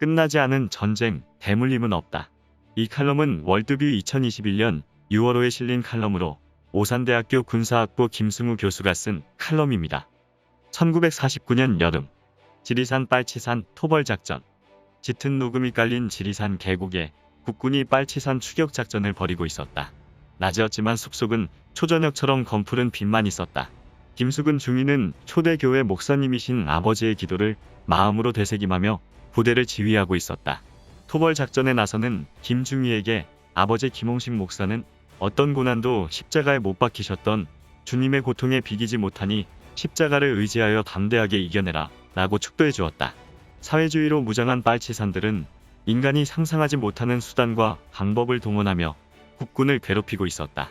끝나지 않은 전쟁, 대물림은 없다. 이 칼럼은 월드뷰 2021년 6월 5에 실린 칼럼으로 오산대학교 군사학부 김승우 교수가 쓴 칼럼입니다. 1949년 여름, 지리산 빨치산 토벌작전. 짙은 녹음이 깔린 지리산 계곡에 국군이 빨치산 추격작전을 벌이고 있었다. 낮이었지만 숲속은 초저녁처럼 검푸른 빛만 있었다. 김숙은 중위는 초대교회 목사님이신 아버지의 기도를 마음으로 되새김하며 부대를 지휘하고 있었다. 토벌작전에 나서는 김중위에게 아버지 김홍식 목사는 어떤 고난도 십자가에 못 박히셨던 주님의 고통에 비기지 못하니 십자가를 의지하여 담대하게 이겨내라 라고 축도해 주었다. 사회주의로 무장한 빨치산들은 인간이 상상하지 못하는 수단과 방법을 동원하며 국군을 괴롭히고 있었다.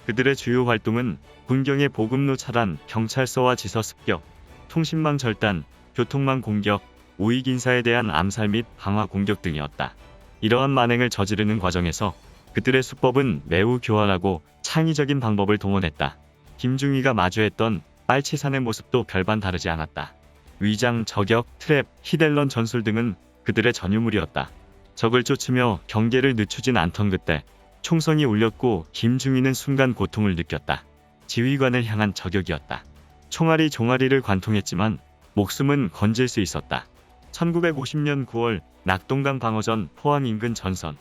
그들의 주요 활동은 군경의 보급로 차단, 경찰서와 지서 습격, 통신망 절단, 교통망 공격, 우익 인사에 대한 암살 및 방화 공격 등이었다. 이러한 만행을 저지르는 과정에서 그들의 수법은 매우 교활하고 창의적인 방법을 동원했다. 김중위가 마주했던 빨치산의 모습도 별반 다르지 않았다. 위장, 저격, 트랩, 히델런 전술 등은 그들의 전유물이었다. 적을 쫓으며 경계를 늦추진 않던 그때 총성이 울렸고 김중위는 순간 고통을 느꼈다. 지휘관을 향한 저격이었다. 총알이 종아리를 관통했지만 목숨은 건질 수 있었다. 1950년 9월 낙동강 방어전 포항 인근 전선.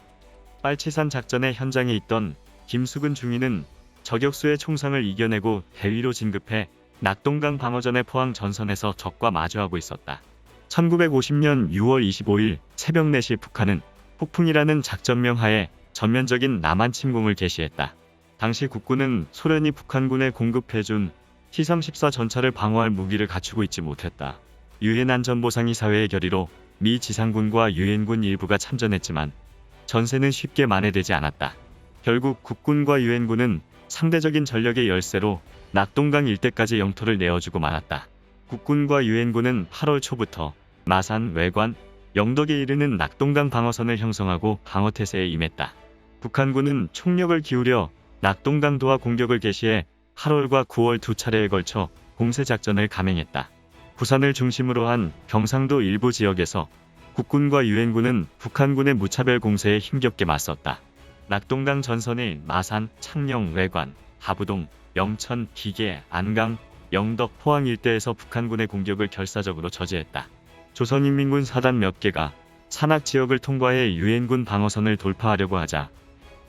빨치산 작전의 현장에 있던 김숙은 중위는 저격수의 총상을 이겨내고 대위로 진급해 낙동강 방어전의 포항 전선에서 적과 마주하고 있었다. 1950년 6월 25일 새벽 4시 북한은 폭풍이라는 작전명 하에 전면적인 남한 침공을 개시했다. 당시 국군은 소련이 북한군에 공급해준 T-34 전차를 방어할 무기를 갖추고 있지 못했다. 유엔 안전보상이 사회의 결의로 미 지상군과 유엔군 일부가 참전했지만 전세는 쉽게 만회되지 않았다. 결국 국군과 유엔군은 상대적인 전력의 열세로 낙동강 일대까지 영토를 내어주고 말았다. 국군과 유엔군은 8월 초부터 마산, 외관, 영덕에 이르는 낙동강 방어선을 형성하고 방어태세에 임했다. 북한군은 총력을 기울여 낙동강 도하 공격을 개시해 8월과 9월 두 차례에 걸쳐 공세작전을 감행했다. 부산을 중심으로 한 경상도 일부 지역에서 국군과 유엔군은 북한군의 무차별 공세에 힘겹게 맞섰다. 낙동강 전선의 마산, 창녕, 외관, 하부동, 영천, 기계, 안강, 영덕, 포항 일대에서 북한군의 공격을 결사적으로 저지했다. 조선인민군 사단 몇 개가 산악 지역을 통과해 유엔군 방어선을 돌파하려고 하자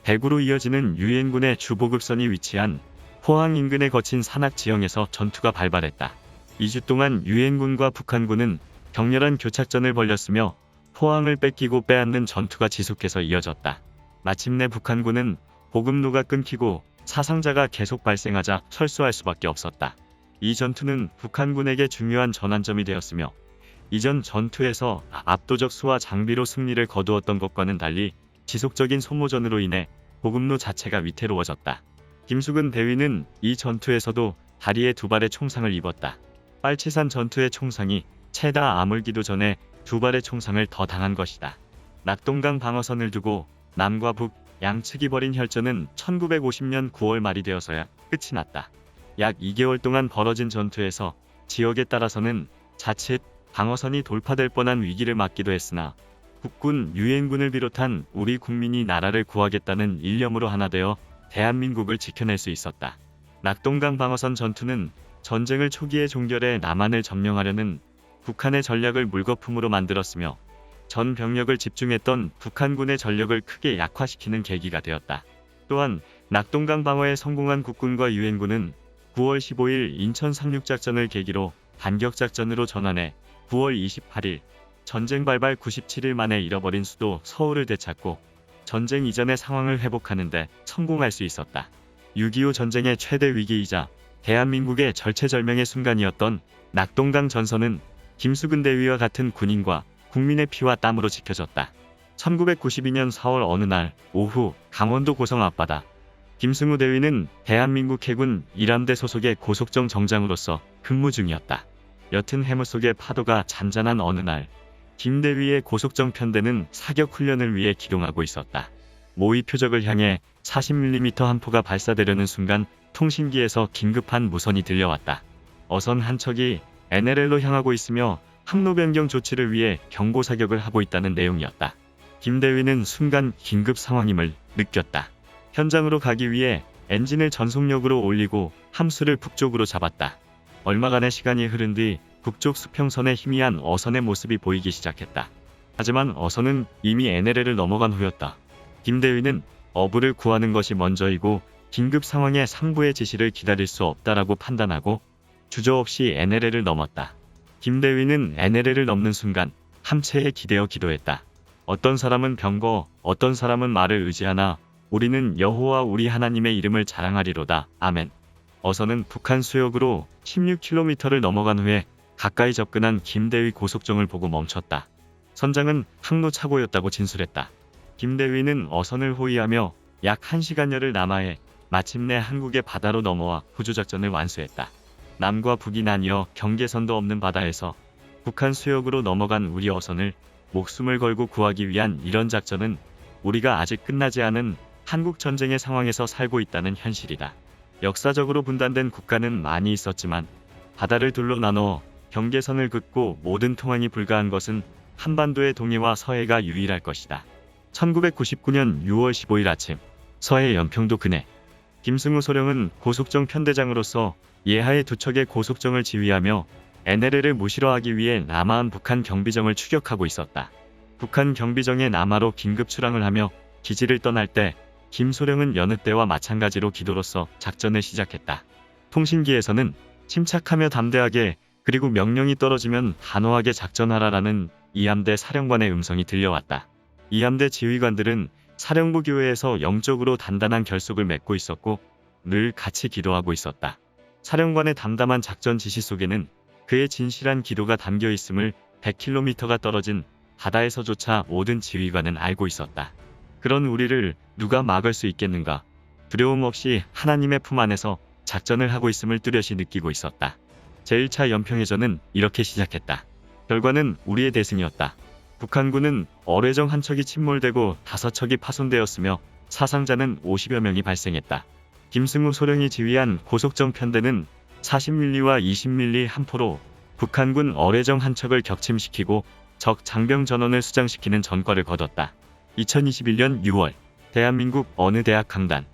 대구로 이어지는 유엔군의 주보급선이 위치한 포항 인근에 거친 산악 지형에서 전투가 발발했다. 2주 동안 유엔군과 북한군은 격렬한 교착전을 벌였으며 포항을 뺏기고 빼앗는 전투가 지속해서 이어졌다. 마침내 북한군은 보급로가 끊기고 사상자가 계속 발생하자 철수할 수밖에 없었다. 이 전투는 북한군에게 중요한 전환점이 되었으며 이전 전투에서 압도적 수와 장비로 승리를 거두었던 것과는 달리 지속적인 소모전으로 인해 보급로 자체가 위태로워졌다. 김숙은 대위는 이 전투에서도 다리에 2발의 총상을 입었다. 빨치산 전투의 총상이 채다 아물기도 전에 2발의 총상을 더 당한 것이다. 낙동강 방어선을 두고 남과 북 양측이 벌인 혈전은 1950년 9월 말이 되어서야 끝이 났다. 약 2개월 동안 벌어진 전투에서 지역에 따라서는 자칫 방어선이 돌파될 뻔한 위기를 맞기도 했으나 국군, 유엔군을 비롯한 우리 국민이 나라를 구하겠다는 일념으로 하나 되어 대한민국을 지켜낼 수 있었다. 낙동강 방어선 전투는 전쟁을 초기에 종결해 남한을 점령하려는 북한의 전략을 물거품으로 만들었으며 전 병력을 집중했던 북한군의 전력을 크게 약화시키는 계기가 되었다. 또한 낙동강 방어에 성공한 국군과 유엔군은 9월 15일 인천 상륙작전을 계기로 반격작전으로 전환해 9월 28일 전쟁 발발 97일 만에 잃어버린 수도 서울을 되찾고 전쟁 이전의 상황을 회복하는 데 성공할 수 있었다. 6.25 전쟁의 최대 위기이자 대한민국의 절체절명의 순간이었던 낙동강 전선은 김숙은 대위와 같은 군인과 국민의 피와 땀으로 지켜졌다. 1992년 4월 어느 날 오후 강원도 고성 앞바다 김승우 대위는 대한민국 해군 1함대 소속의 고속정 정장으로서 근무 중이었다. 옅은 해무 속의 파도가 잔잔한 어느 날 김 대위의 고속정 편대는 사격 훈련을 위해 기동하고 있었다. 모의 표적을 향해 40mm 함포가 발사되려는 순간 통신기에서 긴급한 무선이 들려왔다. 어선 한 척이 NLL로 향하고 있으며 항로 변경 조치를 위해 경고 사격을 하고 있다는 내용이었다. 김대위는 순간 긴급 상황임을 느꼈다. 현장으로 가기 위해 엔진을 전속력으로 올리고 함수를 북쪽으로 잡았다. 얼마간의 시간이 흐른 뒤 북쪽 수평선에 희미한 어선의 모습이 보이기 시작했다. 하지만 어선은 이미 NLL을 넘어간 후였다. 김대위는 어부를 구하는 것이 먼저이고 긴급 상황에 상부의 지시를 기다릴 수 없다라고 판단하고 주저없이 NLL을 넘었다. 김대위는 NLL을 넘는 순간 함체에 기대어 기도했다. 어떤 사람은 병거, 어떤 사람은 말을 의지하나 우리는 여호와 우리 하나님의 이름을 자랑하리로다. 아멘. 어선은 북한 수역으로 16km를 넘어간 후에 가까이 접근한 김대위 고속정을 보고 멈췄다. 선장은 항로 착오였다고 진술했다. 김대위는 어선을 호위하며 약 1시간여를 남하해 마침내 한국의 바다로 넘어와 구조작전을 완수했다. 남과 북이 나뉘어 경계선도 없는 바다에서 북한 수역으로 넘어간 우리 어선을 목숨을 걸고 구하기 위한 이런 작전은 우리가 아직 끝나지 않은 한국 전쟁의 상황에서 살고 있다는 현실이다. 역사적으로 분단된 국가는 많이 있었지만 바다를 둘로 나눠 경계선을 긋고 모든 통항이 불가한 것은 한반도의 동해와 서해가 유일할 것이다. 1999년 6월 15일 아침 서해 연평도 근해 김승우 소령은 고속정 편대장으로서 예하의 두 척의 고속정을 지휘하며 NLL을 무실화하기 위해 남하한 북한 경비정을 추격하고 있었다. 북한 경비정의 남하로 긴급 출항을 하며 기지를 떠날 때 김소령은 여느 때와 마찬가지로 기도로서 작전을 시작했다. 통신기에서는 침착하며 담대하게 그리고 명령이 떨어지면 단호하게 작전하라라는 이함대 사령관의 음성이 들려왔다. 이함대 지휘관들은 사령부 교회에서 영적으로 단단한 결속을 맺고 있었고 늘 같이 기도하고 있었다. 사령관의 담담한 작전 지시 속에는 그의 진실한 기도가 담겨 있음을 100km가 떨어진 바다에서조차 모든 지휘관은 알고 있었다. 그런 우리를 누가 막을 수 있겠는가? 두려움 없이 하나님의 품 안에서 작전을 하고 있음을 뚜렷이 느끼고 있었다. 제1차 연평해전은 이렇게 시작했다. 결과는 우리의 대승이었다. 북한군은 어뢰정 한 척이 침몰되고 5척이 파손되었으며 사상자는 50여 명이 발생했다. 김승우 소령이 지휘한 고속정 편대는 40mm와 20mm 한 포로 북한군 어뢰정 한 척을 격침시키고 적 장병 전원을 수장시키는 전과를 거뒀다. 2021년 6월 대한민국 어느 대학 강단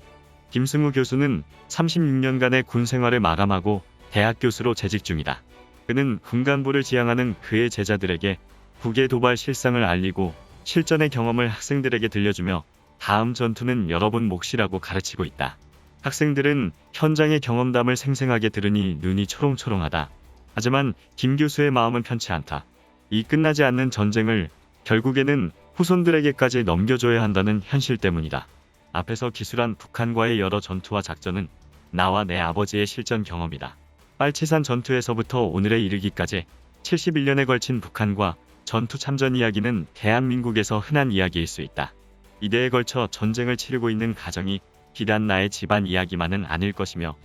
김승우 교수는 36년간의 군 생활을 마감하고 대학 교수로 재직 중이다. 그는 군간부를 지향하는 그의 제자들에게 북의 도발 실상을 알리고 실전의 경험을 학생들에게 들려주며 다음 전투는 여러분 몫이라고 가르치고 있다. 학생들은 현장의 경험담을 생생하게 들으니 눈이 초롱초롱하다. 하지만 김 교수의 마음은 편치 않다. 이 끝나지 않는 전쟁을 결국에는 후손들에게까지 넘겨줘야 한다는 현실 때문이다. 앞에서 기술한 북한과의 여러 전투와 작전은 나와 내 아버지의 실전 경험이다. 빨치산 전투에서부터 오늘에 이르기까지 71년에 걸친 북한과 전투 참전 이야기는 대한민국에서 흔한 이야기일 수 있다. 이대에 걸쳐 전쟁을 치르고 있는 가정이 비단 나의 집안 이야기만은 아닐 것이며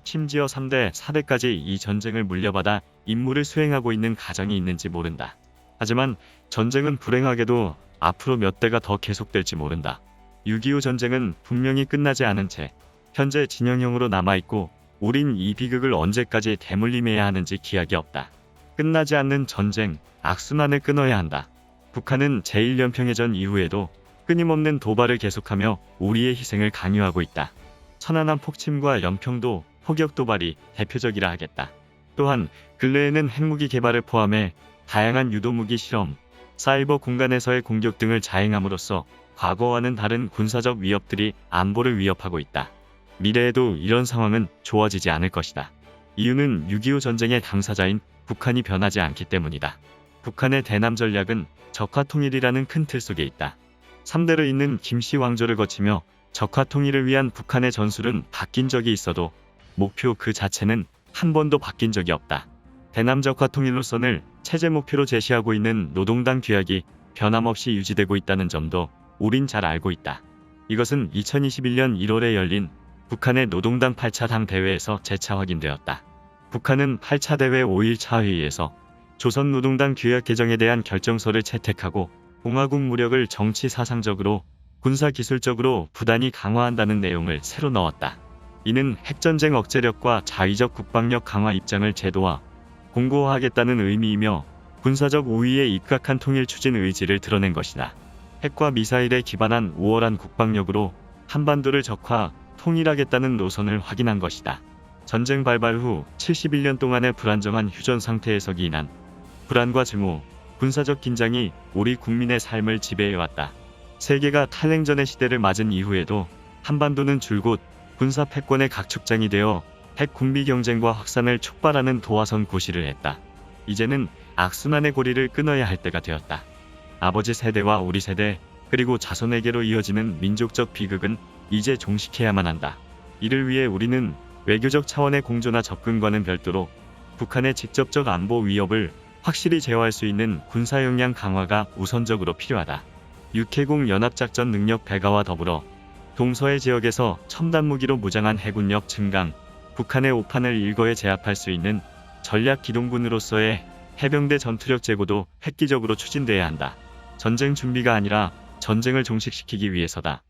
심지어 3대, 4대까지 이 전쟁을 물려받아 임무를 수행하고 있는 가정이 있는지 모른다. 하지만 전쟁은 불행하게도 앞으로 몇 대가 더 계속될지 모른다. 6.25 전쟁은 분명히 끝나지 않은 채 현재 진영형으로 남아있고 우린 이 비극을 언제까지 대물림해야 하는지 기약이 없다. 끝나지 않는 전쟁, 악순환을 끊어야 한다. 북한은 제1연평해전 이후에도 끊임없는 도발을 계속하며 우리의 희생을 강요하고 있다. 천안함 폭침과 연평도 포격 도발이 대표적이라 하겠다. 또한 근래에는 핵무기 개발을 포함해 다양한 유도무기 실험, 사이버 공간에서의 공격 등을 자행함으로써 과거와는 다른 군사적 위협들이 안보를 위협하고 있다. 미래에도 이런 상황은 좋아지지 않을 것이다. 이유는 6.25 전쟁의 당사자인 북한이 변하지 않기 때문이다. 북한의 대남 전략은 적화 통일이라는 큰 틀 속에 있다. 3대를 잇는 김씨 왕조를 거치며 적화 통일을 위한 북한의 전술은 바뀐 적이 있어도 목표 그 자체는 한 번도 바뀐 적이 없다. 대남 적화 통일로선을 체제 목표로 제시하고 있는 노동당 규약이 변함없이 유지되고 있다는 점도 우린 잘 알고 있다. 이것은 2021년 1월에 열린 북한의 노동당 8차 당 대회에서 재차 확인되었다. 북한은 8차 대회 5일차 회의에서 조선노동당 규약 개정에 대한 결정서를 채택하고 공화국 무력을 정치 사상적으로 군사기술적으로 부단히 강화한다는 내용을 새로 넣었다. 이는 핵전쟁 억제력과 자위적 국방력 강화 입장을 제도화, 공고화하겠다는 의미이며 군사적 우위에 입각한 통일 추진 의지를 드러낸 것이다. 핵과 미사일에 기반한 우월한 국방력으로 한반도를 적화, 통일하겠다는 노선을 확인한 것이다. 전쟁 발발 후 71년 동안의 불안정한 휴전 상태에서 기인한 불안과 증오, 군사적 긴장이 우리 국민의 삶을 지배해왔다. 세계가 탈냉전의 시대를 맞은 이후에도 한반도는 줄곧 군사 패권의 각축장이 되어 핵 군비 경쟁과 확산을 촉발하는 도화선 고시를 했다. 이제는 악순환의 고리를 끊어야 할 때가 되었다. 아버지 세대와 우리 세대, 그리고 자손에게로 이어지는 민족적 비극은 이제 종식해야만 한다. 이를 위해 우리는 외교적 차원의 공조나 접근과는 별도로 북한의 직접적 안보 위협을 확실히 제어할 수 있는 군사 역량 강화가 우선적으로 필요하다. 육해공 연합작전 능력 배가와 더불어 동서해 지역에서 첨단 무기로 무장한 해군력 증강, 북한의 오판을 일거에 제압할 수 있는 전략 기동군으로서의 해병대 전투력 제고도 획기적으로 추진돼야 한다. 전쟁 준비가 아니라 전쟁을 종식시키기 위해서다.